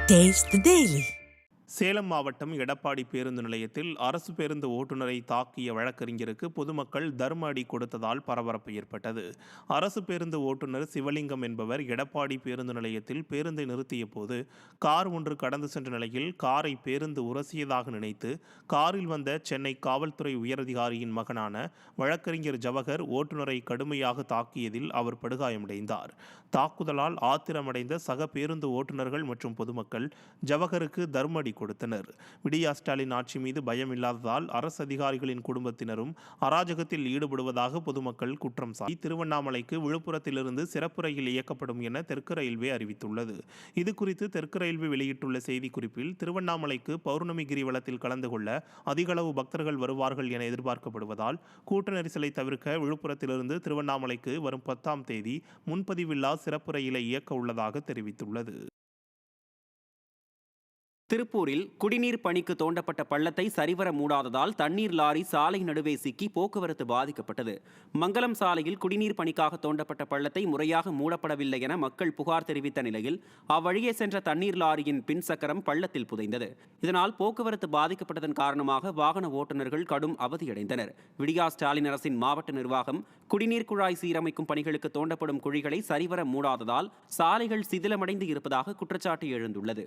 Taste the Daily. Salem மாவட்டம் எடப்பாடி பேருந்து நிலையத்தில் அரசு பேருந்து ஓட்டுநரை தாக்கிய வழக்கறிஞருக்கு பொதுமக்கள் தர்ம அடி கொடுத்ததால் பரபரப்பு ஏற்பட்டது. அரசு பேருந்து ஓட்டுநர் சிவலிங்கம் என்பவர் எடப்பாடி பேருந்து நிலையத்தில் பேருந்தை நிறுத்திய போது கார் ஒன்று கடந்து சென்ற நிலையில் காரை பேருந்து உரசியதாக நினைத்து காரில் வந்த சென்னை காவல்துறை உயரதிகாரியின் மகனான வழக்கறிஞர் ஜவஹர் ஓட்டுநரை கடுமையாக தாக்கியதில் அவர் படுகாயமடைந்தார். தாக்குதலால் ஆத்திரமடைந்த சக பேருந்து ஓட்டுநர்கள் மற்றும் பொதுமக்கள் ஜவஹருக்கு தர்ம அடி கொடுத்தனர். விடியா ஸ்டாலின் ஆட்சி மீது பயம் இல்லாததால் அரசு அதிகாரிகளின் குடும்பத்தினரும் அராஜகத்தில் ஈடுபடுவதாக பொதுமக்கள் குற்றம் சாட்டி திருவண்ணாமலைக்கு விழுப்புரத்திலிருந்து சிறப்பு ரயில் இயக்கப்படும் என தெற்கு ரயில்வே அறிவித்துள்ளது. இதுகுறித்து தெற்கு ரயில்வே வெளியிட்டுள்ள செய்திக்குறிப்பில் திருவண்ணாமலைக்கு பௌர்ணமி கிரிவலத்தில் கலந்து கொள்ள அதிகளவு பக்தர்கள் வருவார்கள் என எதிர்பார்க்கப்படுவதால் கூட்ட நெரிசலை தவிர்க்க விழுப்புரத்திலிருந்து திருவண்ணாமலைக்கு வரும் 10ஆம் தேதி முன்பதிவில்லா சிறப்பு ரயிலை இயக்க உள்ளதாக தெரிவித்துள்ளது. திருப்பூரில் குடிநீர் பணிக்கு தோண்டப்பட்ட பள்ளத்தை சரிவர மூடாததால் தண்ணீர் லாரி சாலை நடுவே சிக்கி போக்குவரத்து பாதிக்கப்பட்டது. மங்கலம் சாலையில் குடிநீர் பணிக்காக தோண்டப்பட்ட பள்ளத்தை முறையாக மூடப்படவில்லை என மக்கள் புகார் தெரிவித்த நிலையில் அவ்வழியே சென்ற தண்ணீர் லாரியின் பின் சக்கரம் பள்ளத்தில் புதைந்தது. இதனால் போக்குவரத்து பாதிக்கப்பட்டதன் காரணமாக வாகன ஓட்டுநர்கள் கடும் அவதியடைந்தனர். விடியா ஸ்டாலின் அரசின் மாவட்ட நிர்வாகம் குடிநீர் குழாய் சீரமைக்கும் பணிகளுக்கு தோண்டப்படும் குழிகளை சரிவர மூடாததால் சாலைகள் சிதிலமடைந்து இருப்பதாக குற்றச்சாட்டு எழுந்துள்ளது.